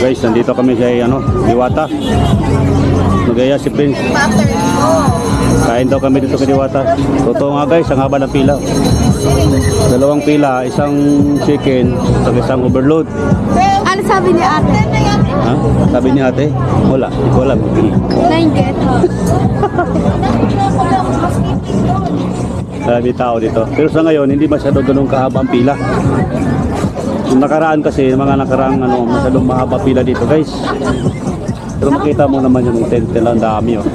Guys, nandito kami sa Diwata. Nagaya si Prince. Kain daw kami dito sa Diwata. Totoo nga guys, ang haba ng pila. Dalawang pila, isang chicken at isang overload. Ano sabi ni ate? Ha? Sabi ni ate? Wala, hindi ko alam. 9 Marami tao dito. Pero sa ngayon, hindi masyado ganun kahaba ang pila. Yung nakaraan kasi, mga nakaraang masyadong mahaba pila dito guys. Pero makita mo naman yung tent lang, dami oh.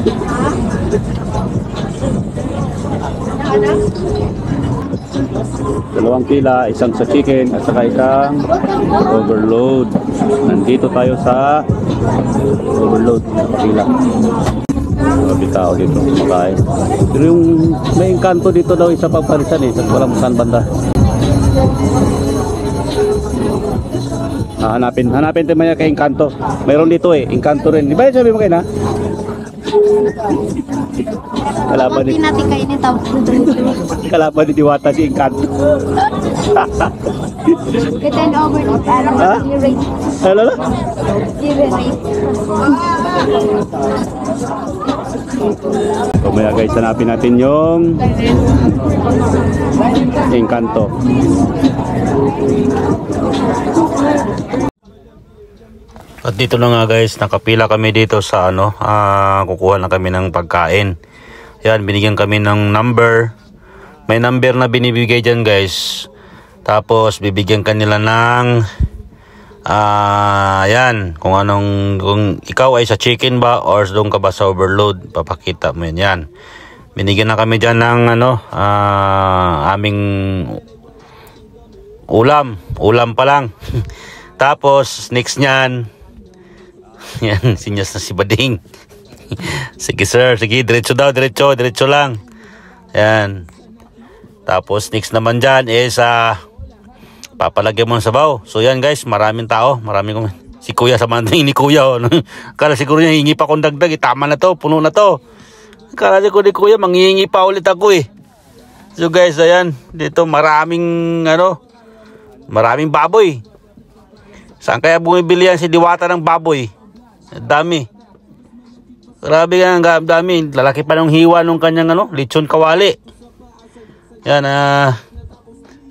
Dalawang pila, isang sa chicken at saka isang overload. Nandito tayo sa overload pila. Marami tao dito kumakain. Pero yung may engkanto dito daw isa pagparisan sa walang saan banda. Hanapin tayo maya kay engkanto. Mayroon dito engkanto rin. Di ba sabi mo kayo na? Kalaban ni natin kayo ni tao. Kalaban ni Diwata si engkanto. Kita na overload. I-rate. Ano na? I-rate. Kumaya guys, hanapin natin yung engkanto. At dito na nga guys, nakapila kami dito sa kukuha na kami ng pagkain. Yan, binigyan kami ng number. May number na binibigay dyan guys. Tapos bibigyan kanila ng yan, kung ikaw ay sa chicken ba or doon ka ba sa overload, papakita mo yan. Binigyan na kami dyan ng aming ulam pa lang. Tapos next nyan, yan, sinyas na si Bading. Sige sir, sige, diretso daw, diretso lang. Yan. Tapos next naman dyan is papalagyan mo ng sabaw. So yan guys, maraming tao, si Kuya sa mandating ni Kuya. Akala siguro niya hingi pa akong dagdag, tama na to, puno na to. Akala siguro ni Kuya, manghihingi pa ulit ako So guys, ayan, dito maraming baboy. Saan kaya bumibili yan si Diwata ng baboy? Dami. Grabe yan, dami. Lalaki pa ng hiwa nung kanyang lechon kawali. Yan,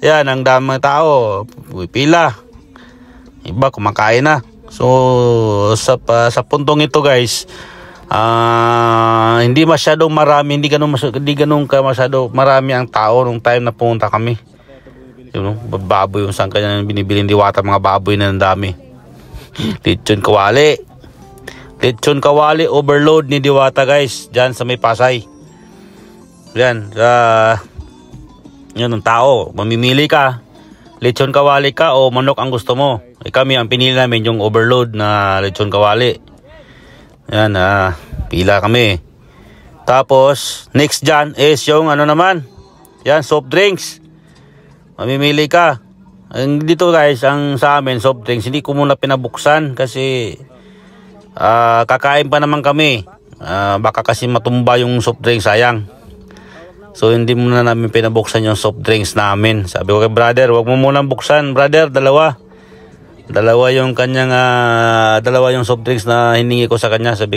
yan, ang dami tao. Pila. Iba kumakain na. So, sa puntong ito guys, hindi masyadong marami, hindi ganun masyado marami ang tao nung time na pumunta kami. Baboy yung saan kanya binibili ng Diwata, mga baboy na ng dami. Lechon kawali overload ni Diwata guys, dyan sa may Pasay. Yan, yan ang tao, mamimili ka, lechon kawali ka o manok ang gusto mo. Kami ang pinili namin yung overload na lechon kawali. Yan, pila kami. Tapos next dyan is yung naman, yan, soft drinks. Mamimili ka. Dito guys, ang sa amin soft drinks, hindi ko muna pinabuksan kasi kakain pa naman kami. Baka kasi matumba yung soft drinks, sayang. So hindi muna namin pinabuksan yung soft drinks namin. Sabi ko kay brother, wag mo muna buksan brother, dalawa yung kanyang dalawa yung soft drinks na hiningi ko sa kanya. Sabi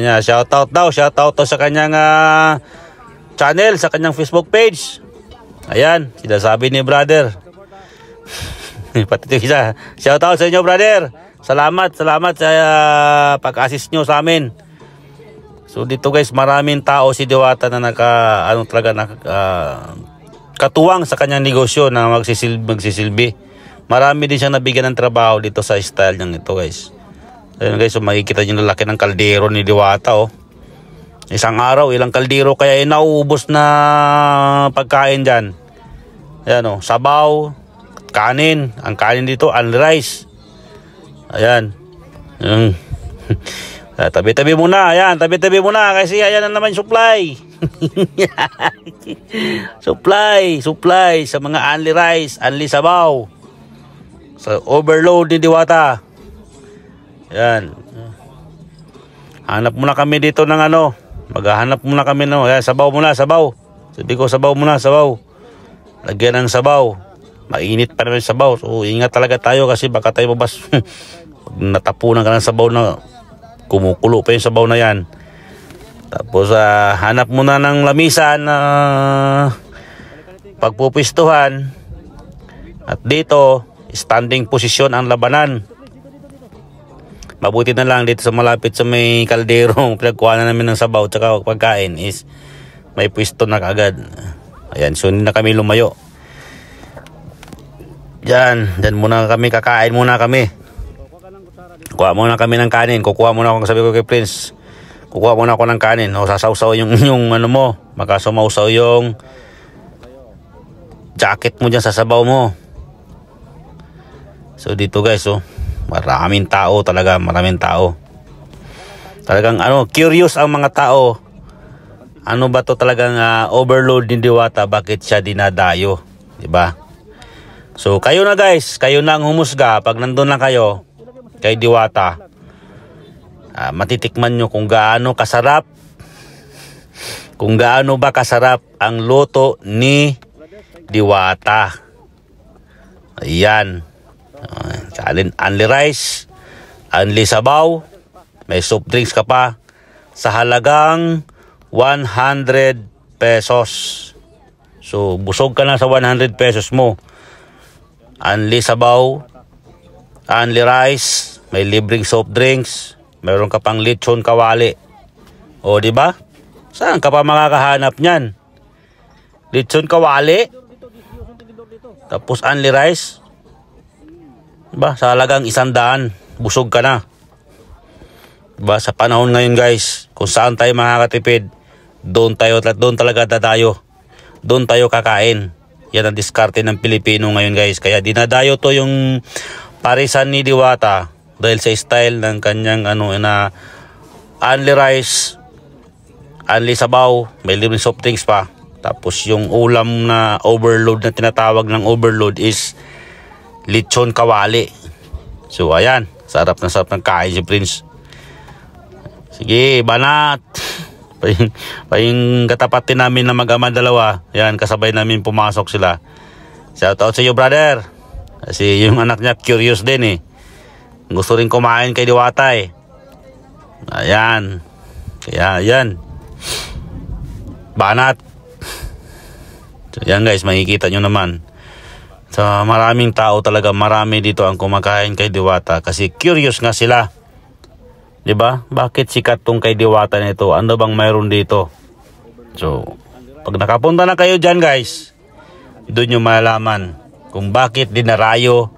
niya, shout out to sa kanyang channel, sa kanyang Facebook page. Ayan, sinasabi ni brother. Pati isa, shout out sa inyo brother. Salamat sa pag-assist nyo sa amin. So dito guys, maraming tao si Diwata na katuwang sa kanyang negosyo na magsisilbi. Marami din siyang nabigyan ng trabaho dito sa style niyan ito guys. Ayun guys, so makikita niyo na laki ng kaldero ni Diwata Isang araw, ilang kaldero kaya nauubos na pagkain dyan. Ayan sabaw, kanin. Ang kanin dito, only rice. Ayan. Tabi-tabi muna. Ayan, tabi-tabi muna kasi ayan na naman supply. Supply sa mga only rice, only sabaw. Sa overload ni Diwata. Ayan. Hanap muna kami dito ng maghahanap muna kami ayan, sabaw muna, sabaw. Sabi ko sabaw muna, sabaw. Lagyan ng sabaw. Mainit pa naman yung sabaw. So ingat talaga tayo kasi baka tayo mabas natapunan ka ng sabaw na kumukulo pa yung sabaw na yan. Tapos hanap muna ng lamisan na pagpupwistuhan. At dito, standing position ang labanan. Mabuti na lang dito sa malapit sa may kalderong pinagkuha na namin ng sabaw tsaka pagkain is may pwesto na kagad. Ayan, so hindi na kami lumayo. Diyan muna kami, kakain muna kami. Kuha muna kami ng kanin. Kukuha muna ako, sabi ko kay Prince, kukuha muna ako ng kanin. O sasawsaw yung ano mo, makasumausaw yung jacket mo dyan sa sabaw mo. So dito guys, maraming tao talaga, maraming tao. Talagang curious ang mga tao. Ano ba to talagang overload ni Diwata, bakit siya dinadayo, 'di ba? So kayo na guys, kayo na ang humusga pag nandun lang kayo kay Diwata. Matitikman nyo kung gaano kasarap, kung gaano ba kasarap ang luto ni Diwata. Ayan. Only rice, only sabaw, may soft drinks ka pa sa halagang 100 pesos. So busog ka na sa 100 pesos mo. Only sabaw, only rice, may libreng soft drinks, meron ka pang lechon kawali. O di ba? Saan ka pa makakahanap niyan? Lechon kawali, tapos only rice. Diba? Sa halagang 100, busog ka na. Diba? Sa panahon ngayon guys, kung saan tayo makakatipid, doon talaga tatayo. Doon tayo kakain. Yan ang diskarte ng Pilipino ngayon guys. Kaya dinadayo to yung parisan ni Diwata dahil sa style ng kanyang na only rice, only sabaw, may libreng soft drinks pa. Tapos yung ulam na overload na tinatawag ng overload is lechon kawali. So ayan, sarap ng kain si Prince. Sige, banat. Pa yung katapat namin na mag-ama dalawa. Yan, kasabay namin pumasok sila. Shout out sa iyo brother. Kasi yung anak niya curious din gusto rin kumain kay Diwata Ayan. Kaya ayan, banat. So yan guys, makikita nyo naman. So maraming tao talaga, marami dito ang kumakain kay Diwata kasi curious nga sila. 'Di ba? Bakit sikat tong kay Diwata nito? Ano bang mayroon dito? So pag nakapunta na kayo diyan guys, doon nyo malalaman kung bakit dinarayo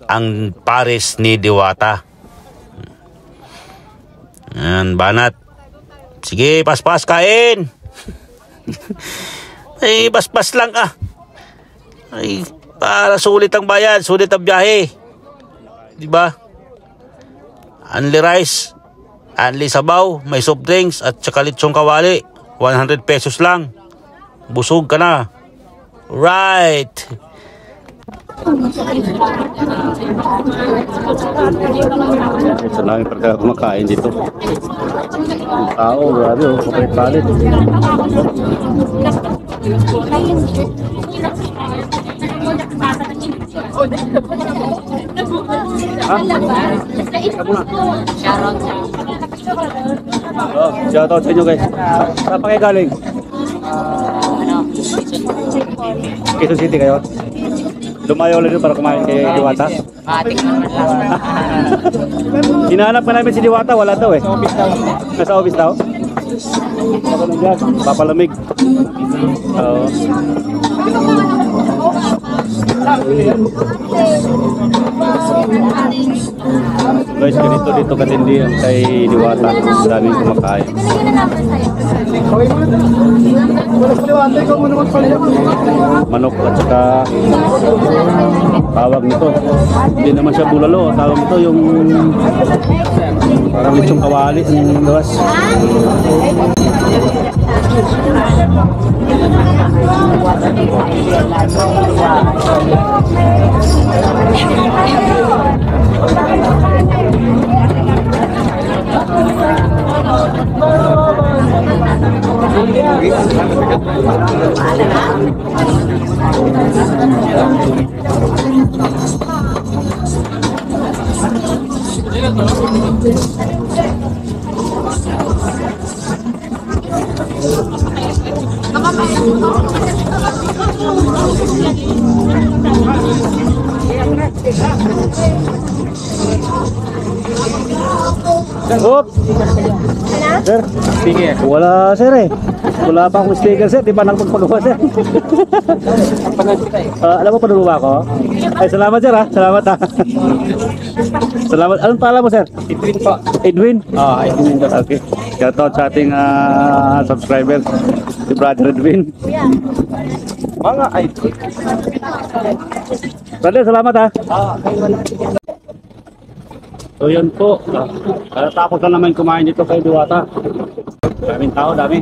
ang pares ni Diwata. Yan, banat. Sige, paspas kain. Ay, paspas lang Ay, para sulit ang bayad, sulit ang biyahe. Diba? Only rice, only sabaw, may soft drinks at saka lechong kawali. 100 pesos lang. Busog ka na. Right. Sa langit talaga kumakain dito. Ang tao, grabe kapalit-palit. Shout out sa inyo guys. Saan pa kayo galing? Quezon City kayo? Lumayo ulit para kumain kay Diwata? Tikman man lang. Hinahanap ka namin si Diwata, wala daw Nasa office daw? Papalamig. Oo. Guys, ganito dito katindi ang kay Diwata. Daming kumakain. Manok at saka tawag nito. Hindi naman siya bulalo. Tawag nito yung parang lechong kawali ang gawas. Oop! Sir, Sige. wala sir eh. Wala pa akong sticker sir, di pa nang pagpaluwa sir. Alam mo panulo ba ako? Ay, salamat sir ha, salamat ha. Salamat. Anong pala mo sir? Edwin po. Edwin? Ah, Edwin. Okay. Shout out sa ating subscriber, si Brother Edwin. Mga Edwin. Brother, salamat ha. So yun po, tapos na naman kumain dito kay Diwata. Daming tao, dami.